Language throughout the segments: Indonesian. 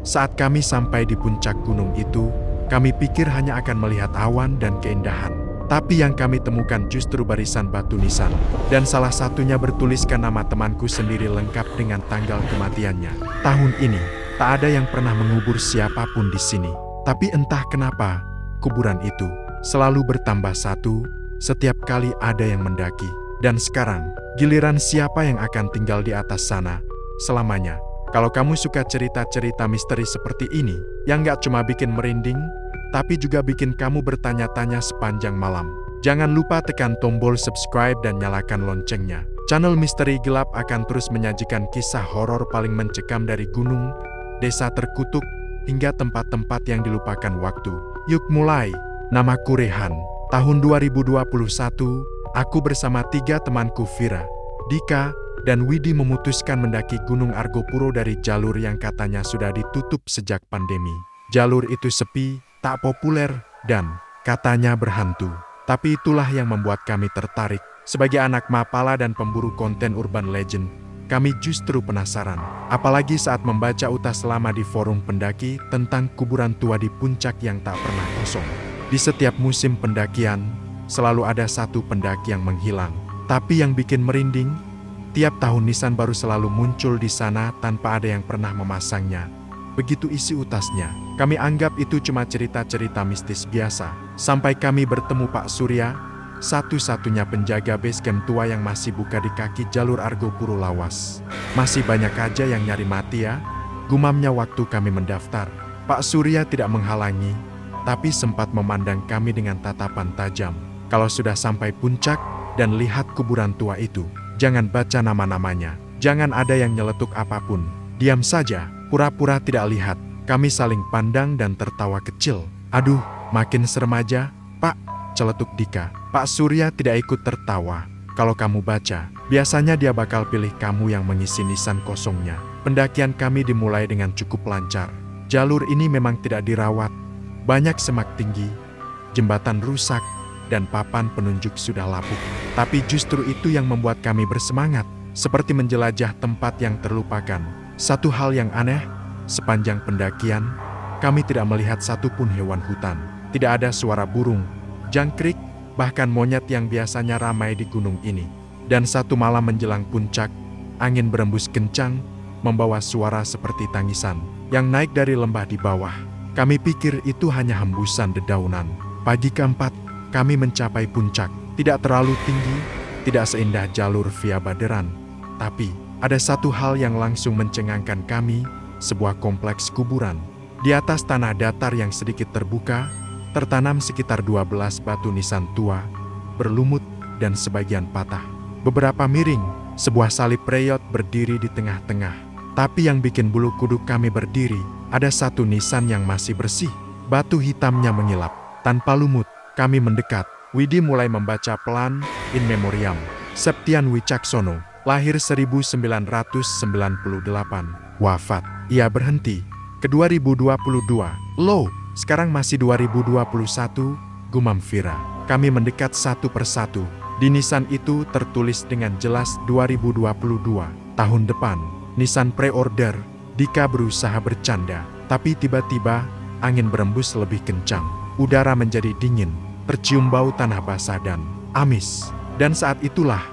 Saat kami sampai di puncak gunung itu, kami pikir hanya akan melihat awan dan keindahan. Tapi yang kami temukan justru barisan batu nisan. Dan salah satunya bertuliskan nama temanku sendiri lengkap dengan tanggal kematiannya. Tahun ini, tak ada yang pernah mengubur siapapun di sini. Tapi entah kenapa, kuburan itu selalu bertambah satu setiap kali ada yang mendaki. Dan sekarang, giliran siapa yang akan tinggal di atas sana selamanya. Kalau kamu suka cerita-cerita misteri seperti ini, yang gak cuma bikin merinding, tapi juga bikin kamu bertanya-tanya sepanjang malam, jangan lupa tekan tombol subscribe dan nyalakan loncengnya. Channel Misteri Gelap akan terus menyajikan kisah horor paling mencekam dari gunung, desa terkutuk, hingga tempat-tempat yang dilupakan waktu. Yuk mulai. Namaku Rehan. Tahun 2021, aku bersama 3 temanku Vira, Dika, dan Widi memutuskan mendaki Gunung Argopuro dari jalur yang katanya sudah ditutup sejak pandemi. Jalur itu sepi, tak populer, dan katanya berhantu. Tapi itulah yang membuat kami tertarik. Sebagai anak mapala dan pemburu konten urban legend, kami justru penasaran. Apalagi saat membaca utas lama di forum pendaki tentang kuburan tua di puncak yang tak pernah kosong. Di setiap musim pendakian, selalu ada satu pendaki yang menghilang. Tapi yang bikin merinding, tiap tahun nisan baru selalu muncul di sana tanpa ada yang pernah memasangnya. Begitu isi utasnya, kami anggap itu cuma cerita-cerita mistis biasa. Sampai kami bertemu Pak Surya, satu-satunya penjaga basecamp tua yang masih buka di kaki jalur Argopuro lawas. Masih banyak aja yang nyari mati ya, gumamnya waktu kami mendaftar. Pak Surya tidak menghalangi, tapi sempat memandang kami dengan tatapan tajam. Kalau sudah sampai puncak dan lihat kuburan tua itu, jangan baca nama-namanya. Jangan ada yang nyeletuk apapun. Diam saja, pura-pura tidak lihat. Kami saling pandang dan tertawa kecil. Aduh, makin serem aja, Pak, celetuk Dika. Pak Surya tidak ikut tertawa. Kalau kamu baca, biasanya dia bakal pilih kamu yang mengisi nisan kosongnya. Pendakian kami dimulai dengan cukup lancar. Jalur ini memang tidak dirawat. Banyak semak tinggi, jembatan rusak, dan papan penunjuk sudah lapuk. Tapi justru itu yang membuat kami bersemangat, seperti menjelajah tempat yang terlupakan. Satu hal yang aneh, sepanjang pendakian, kami tidak melihat satupun hewan hutan. Tidak ada suara burung, jangkrik, bahkan monyet yang biasanya ramai di gunung ini. Dan satu malam menjelang puncak, angin berembus kencang, membawa suara seperti tangisan yang naik dari lembah di bawah. Kami pikir itu hanya hembusan dedaunan. Pagi keempat, kami mencapai puncak. Tidak terlalu tinggi, tidak seindah jalur via Baderan. Tapi, ada satu hal yang langsung mencengangkan kami, sebuah kompleks kuburan. Di atas tanah datar yang sedikit terbuka, tertanam sekitar 12 batu nisan tua, berlumut dan sebagian patah. Beberapa miring, sebuah salib reyot berdiri di tengah-tengah. Tapi yang bikin bulu kuduk kami berdiri, ada satu nisan yang masih bersih. Batu hitamnya mengilap. Tanpa lumut, kami mendekat. Widi mulai membaca pelan, in memoriam. Septian Wicaksono, lahir 1998, wafat. Ia berhenti ke 2022. Loh, sekarang masih 2021, gumam Vira. Kami mendekat satu persatu. Di nisan itu tertulis dengan jelas 2022, tahun depan. Nisan pre-order. Dika berusaha bercanda, tapi tiba-tiba angin berembus lebih kencang. Udara menjadi dingin, tercium bau tanah basah dan amis. Dan saat itulah,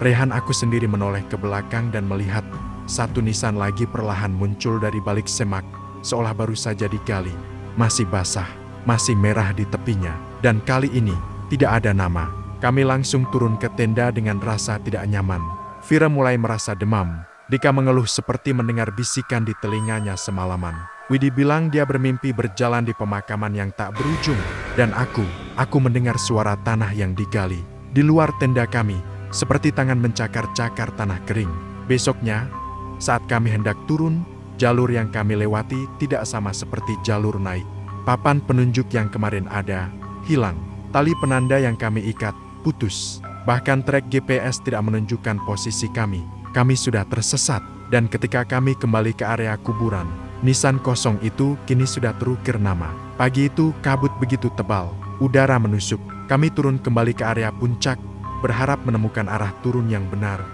Rehan aku sendiri menoleh ke belakang dan melihat satu nisan lagi perlahan muncul dari balik semak, seolah baru saja digali. Masih basah, masih merah di tepinya, dan kali ini tidak ada nama. Kami langsung turun ke tenda dengan rasa tidak nyaman. Vira mulai merasa demam. Dika mengeluh seperti mendengar bisikan di telinganya semalaman. Widi bilang dia bermimpi berjalan di pemakaman yang tak berujung. Dan aku mendengar suara tanah yang digali. Di luar tenda kami, seperti tangan mencakar-cakar tanah kering. Besoknya, saat kami hendak turun, jalur yang kami lewati tidak sama seperti jalur naik. Papan penunjuk yang kemarin ada, hilang. Tali penanda yang kami ikat, putus. Bahkan trek GPS tidak menunjukkan posisi kami. Kami sudah tersesat, dan ketika kami kembali ke area kuburan, nisan kosong itu kini sudah terukir nama. Pagi itu kabut begitu tebal, udara menusuk. Kami turun kembali ke area puncak, berharap menemukan arah turun yang benar.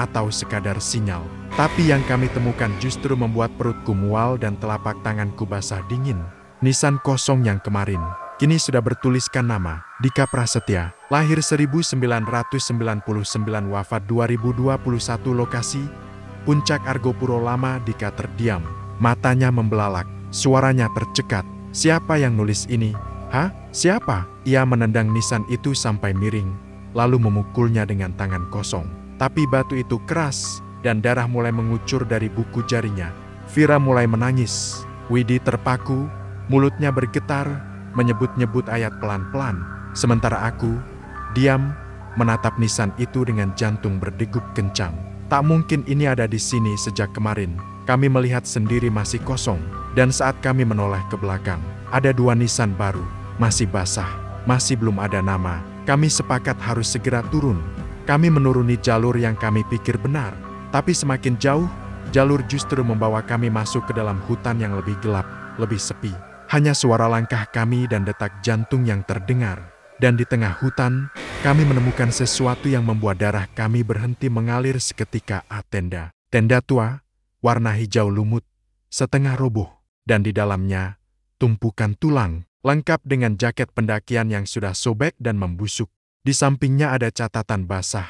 atau sekadar sinyal. Tapi yang kami temukan justru membuat perutku mual dan telapak tanganku basah dingin. Nisan kosong yang kemarin kini sudah bertuliskan nama Dika Prasetya, lahir 1999, wafat 2021. Lokasi Puncak Argopuro Lama. Dika terdiam, matanya membelalak, suaranya tercekat. Siapa yang nulis ini? Hah? Siapa? Ia menendang nisan itu sampai miring, lalu memukulnya dengan tangan kosong. Tapi batu itu keras, dan darah mulai mengucur dari buku jarinya. Vira mulai menangis. Widi terpaku, mulutnya bergetar, menyebut-nyebut ayat pelan-pelan. Sementara aku diam, menatap nisan itu dengan jantung berdegup kencang. Tak mungkin ini ada di sini sejak kemarin. Kami melihat sendiri masih kosong, dan saat kami menoleh ke belakang, ada 2 nisan baru, masih basah, masih belum ada nama. Kami sepakat harus segera turun. Kami menuruni jalur yang kami pikir benar, tapi semakin jauh, jalur justru membawa kami masuk ke dalam hutan yang lebih gelap, lebih sepi. Hanya suara langkah kami dan detak jantung yang terdengar. Dan di tengah hutan, kami menemukan sesuatu yang membuat darah kami berhenti mengalir seketika. Tenda. Tenda tua, warna hijau lumut, setengah roboh, dan di dalamnya, tumpukan tulang, lengkap dengan jaket pendakian yang sudah sobek dan membusuk. Di sampingnya ada catatan basah.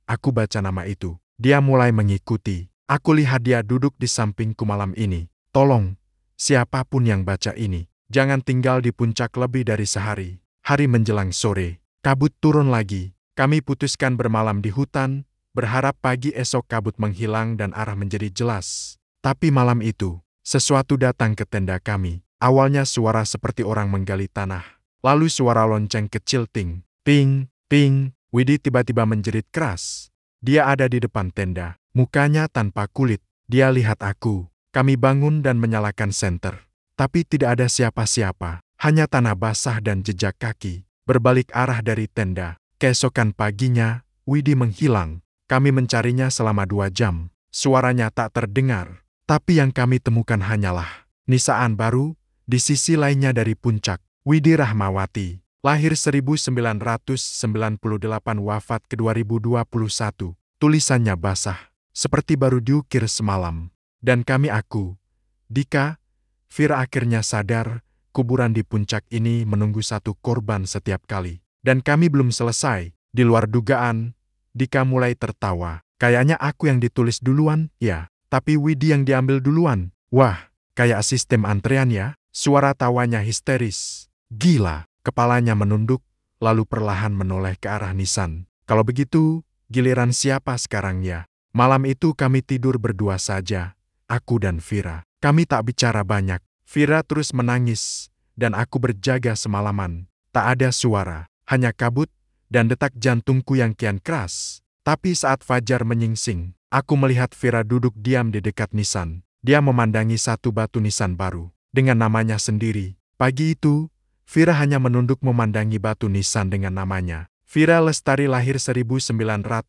Aku baca nama itu. Dia mulai mengikuti. Aku lihat dia duduk di sampingku malam ini. Tolong, siapapun yang baca ini, jangan tinggal di puncak lebih dari sehari. Hari menjelang sore, kabut turun lagi. Kami putuskan bermalam di hutan, berharap pagi esok kabut menghilang dan arah menjadi jelas. Tapi malam itu, sesuatu datang ke tenda kami. Awalnya suara seperti orang menggali tanah. Lalu suara lonceng kecil ting, ping, ping. Widi tiba-tiba menjerit keras. Dia ada di depan tenda, mukanya tanpa kulit. Dia lihat aku. Kami bangun dan menyalakan senter. Tapi tidak ada siapa-siapa. Hanya tanah basah dan jejak kaki, berbalik arah dari tenda. Keesokan paginya, Widi menghilang. Kami mencarinya selama 2 jam. Suaranya tak terdengar. Tapi yang kami temukan hanyalah nisaan baru di sisi lainnya dari puncak. Widi Rahmawati, lahir 1998, wafat ke 2021. Tulisannya basah, seperti baru diukir semalam. Dan aku, Dika, Vira akhirnya sadar. Kuburan di puncak ini menunggu satu korban setiap kali. Dan kami belum selesai. Di luar dugaan, Dika mulai tertawa. Kayaknya aku yang ditulis duluan, ya. Tapi Widi yang diambil duluan. Wah, kayak sistem antrean ya. Suara tawanya histeris. Gila. Kepalanya menunduk, lalu perlahan menoleh ke arah nisan. Kalau begitu, giliran siapa sekarang ya? Malam itu kami tidur berdua saja. Aku dan Vira. Kami tak bicara banyak. Vira terus menangis, dan aku berjaga semalaman. Tak ada suara, hanya kabut, dan detak jantungku yang kian keras. Tapi saat fajar menyingsing, aku melihat Vira duduk diam di dekat nisan. Dia memandangi satu batu nisan baru, dengan namanya sendiri. Pagi itu, Vira hanya menunduk memandangi batu nisan dengan namanya. Vira Lestari, lahir 1999,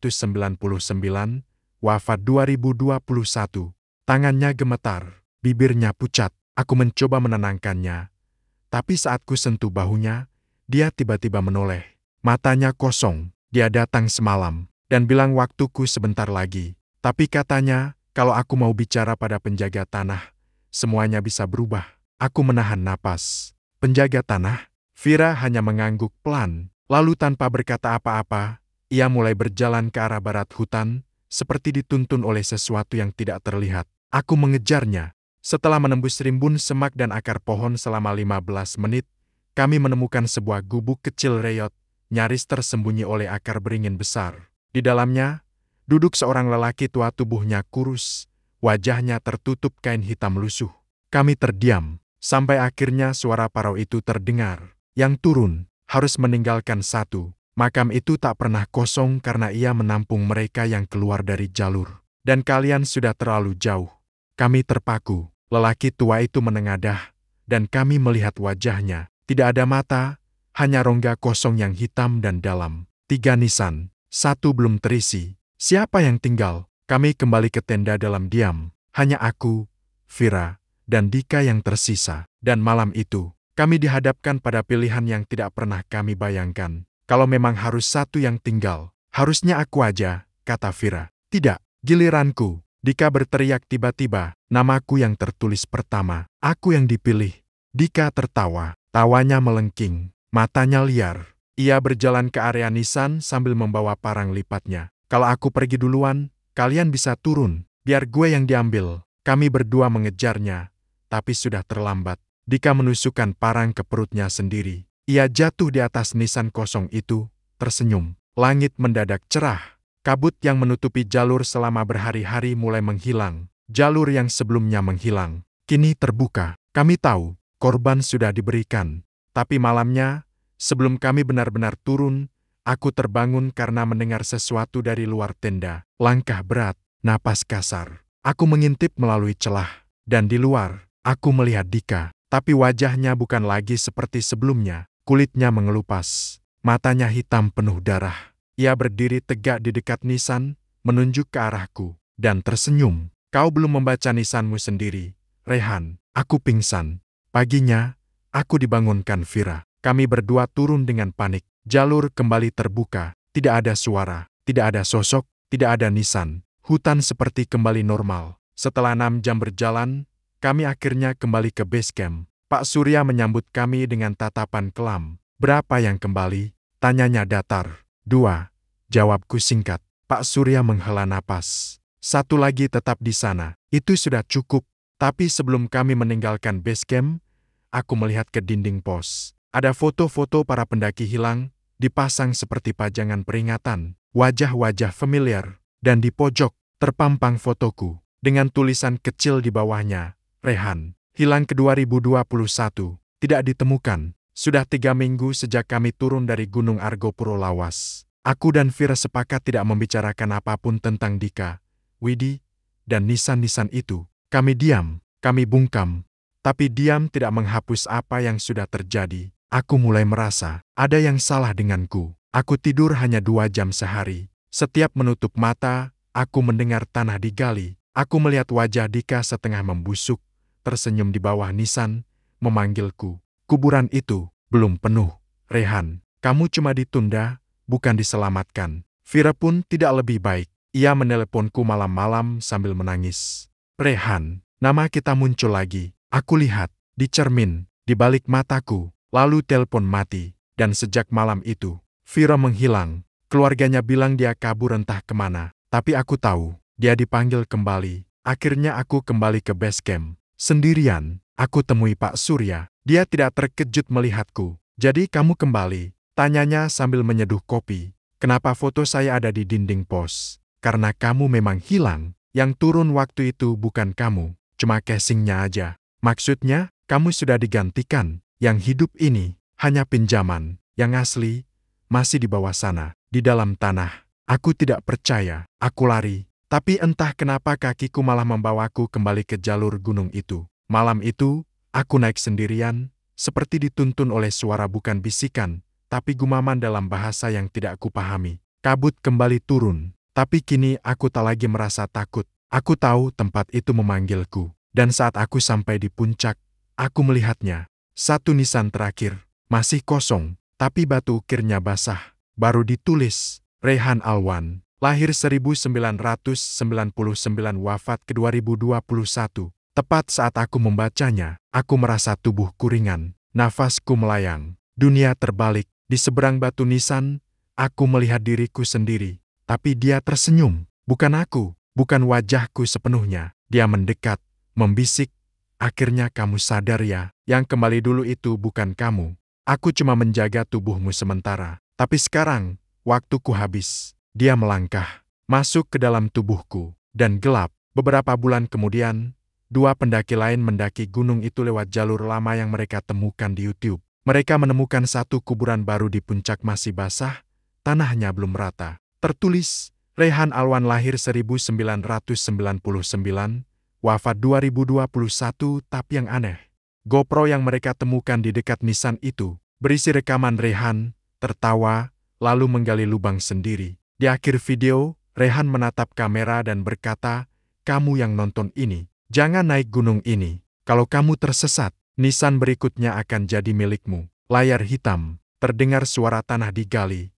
wafat 2021. Tangannya gemetar, bibirnya pucat. Aku mencoba menenangkannya, tapi saat ku sentuh bahunya, dia tiba-tiba menoleh. Matanya kosong. Dia datang semalam dan bilang waktuku sebentar lagi. Tapi katanya, kalau aku mau bicara pada penjaga tanah, semuanya bisa berubah. Aku menahan napas. Penjaga tanah? Vira hanya mengangguk pelan. Lalu tanpa berkata apa-apa, ia mulai berjalan ke arah barat hutan, seperti dituntun oleh sesuatu yang tidak terlihat. Aku mengejarnya. Setelah menembus rimbun semak dan akar pohon selama 15 menit, kami menemukan sebuah gubuk kecil reyot, nyaris tersembunyi oleh akar beringin besar. Di dalamnya, duduk seorang lelaki tua, tubuhnya kurus, wajahnya tertutup kain hitam lusuh. Kami terdiam, sampai akhirnya suara parau itu terdengar. Yang turun, harus meninggalkan satu. Makam itu tak pernah kosong karena ia menampung mereka yang keluar dari jalur. Dan kalian sudah terlalu jauh. Kami terpaku. Lelaki tua itu menengadah, dan kami melihat wajahnya. Tidak ada mata, hanya rongga kosong yang hitam dan dalam. 3 nisan, 1 belum terisi. Siapa yang tinggal? Kami kembali ke tenda dalam diam. Hanya aku, Vira, dan Dika yang tersisa. Dan malam itu, kami dihadapkan pada pilihan yang tidak pernah kami bayangkan. Kalau memang harus satu yang tinggal, harusnya aku aja, kata Vira. Tidak, Giliranku. Dika berteriak tiba-tiba, namaku yang tertulis pertama. Aku yang dipilih. Dika tertawa. Tawanya melengking. Matanya liar. Ia berjalan ke area Nissan sambil membawa parang lipatnya. Kalau aku pergi duluan, kalian bisa turun. Biar gue yang diambil. Kami berdua mengejarnya. Tapi sudah terlambat. Dika menusukkan parang ke perutnya sendiri. Ia jatuh di atas Nissan kosong itu, tersenyum. Langit mendadak cerah. Kabut yang menutupi jalur selama berhari-hari mulai menghilang. Jalur yang sebelumnya menghilang, kini terbuka. Kami tahu, korban sudah diberikan. Tapi malamnya, sebelum kami benar-benar turun, aku terbangun karena mendengar sesuatu dari luar tenda. Langkah berat, napas kasar. Aku mengintip melalui celah. Dan di luar, aku melihat Dika. Tapi wajahnya bukan lagi seperti sebelumnya. Kulitnya mengelupas. Matanya hitam penuh darah. Ia berdiri tegak di dekat Nissan, menunjuk ke arahku, dan tersenyum. Kau belum membaca nisanmu sendiri, Rehan. Aku pingsan. Paginya, aku dibangunkan Vira. Kami berdua turun dengan panik. Jalur kembali terbuka. Tidak ada suara, tidak ada sosok, tidak ada nisan. Hutan seperti kembali normal. Setelah 6 jam berjalan, kami akhirnya kembali ke base camp. Pak Surya menyambut kami dengan tatapan kelam. Berapa yang kembali? Tanyanya datar. 2. Jawabku singkat. Pak Surya menghela napas. 1 lagi tetap di sana. Itu sudah cukup. Tapi sebelum kami meninggalkan base camp, aku melihat ke dinding pos. Ada foto-foto para pendaki hilang, dipasang seperti pajangan peringatan. Wajah-wajah familiar. Dan di pojok, terpampang fotoku. Dengan tulisan kecil di bawahnya. Rehan, hilang ke 2021. Tidak ditemukan. Sudah 3 minggu sejak kami turun dari Gunung Argo Puro Lawas. Aku dan Vira sepakat tidak membicarakan apapun tentang Dika, Widi, dan nisan-nisan itu. Kami diam, kami bungkam. Tapi diam tidak menghapus apa yang sudah terjadi. Aku mulai merasa, ada yang salah denganku. Aku tidur hanya 2 jam sehari. Setiap menutup mata, aku mendengar tanah digali. Aku melihat wajah Dika setengah membusuk, tersenyum di bawah nisan, memanggilku. Kuburan itu belum penuh, Rehan. Kamu cuma ditunda, bukan diselamatkan. Vira pun tidak lebih baik. Ia meneleponku malam-malam sambil menangis. Rehan, nama kita muncul lagi. Aku lihat, di cermin, di balik mataku. Lalu telepon mati. Dan sejak malam itu, Vira menghilang. Keluarganya bilang dia kabur entah kemana. Tapi aku tahu, dia dipanggil kembali. Akhirnya aku kembali ke base camp. Sendirian, aku temui Pak Surya. Dia tidak terkejut melihatku. Jadi kamu kembali? Tanyanya sambil menyeduh kopi. Kenapa foto saya ada di dinding pos? Karena kamu memang hilang. Yang turun waktu itu bukan kamu. Cuma casingnya aja. Maksudnya, kamu sudah digantikan. Yang hidup ini, hanya pinjaman. Yang asli, masih di bawah sana. Di dalam tanah. Aku tidak percaya. Aku lari. Tapi entah kenapa kakiku malah membawaku kembali ke jalur gunung itu. Malam itu, aku naik sendirian, seperti dituntun oleh suara bukan bisikan, tapi gumaman dalam bahasa yang tidak kupahami. Kabut kembali turun, tapi kini aku tak lagi merasa takut. Aku tahu tempat itu memanggilku. Dan saat aku sampai di puncak, aku melihatnya. 1 nisan terakhir, masih kosong, tapi batu ukirnya basah. Baru ditulis, Rehan Alwan, lahir 1999, wafat ke 2021. Tepat saat aku membacanya, aku merasa tubuhku ringan, nafasku melayang. Dunia terbalik, di seberang batu nisan, aku melihat diriku sendiri. Tapi dia tersenyum, bukan aku, bukan wajahku sepenuhnya. Dia mendekat, membisik, akhirnya kamu sadar ya, yang kembali dulu itu bukan kamu. Aku cuma menjaga tubuhmu sementara. Tapi sekarang, waktuku habis. Dia melangkah, masuk ke dalam tubuhku, dan gelap. Beberapa bulan kemudian, 2 pendaki lain mendaki gunung itu lewat jalur lama yang mereka temukan di YouTube. Mereka menemukan 1 kuburan baru di puncak masih basah, tanahnya belum rata. Tertulis, Rehan Alwan lahir 1999, wafat 2021, tapi yang aneh. GoPro yang mereka temukan di dekat nisan itu, berisi rekaman Rehan, tertawa, lalu menggali lubang sendiri. Di akhir video, Rehan menatap kamera dan berkata, kamu yang nonton ini, jangan naik gunung ini. Kalau kamu tersesat, nisan berikutnya akan jadi milikmu. Layar hitam, terdengar suara tanah digali.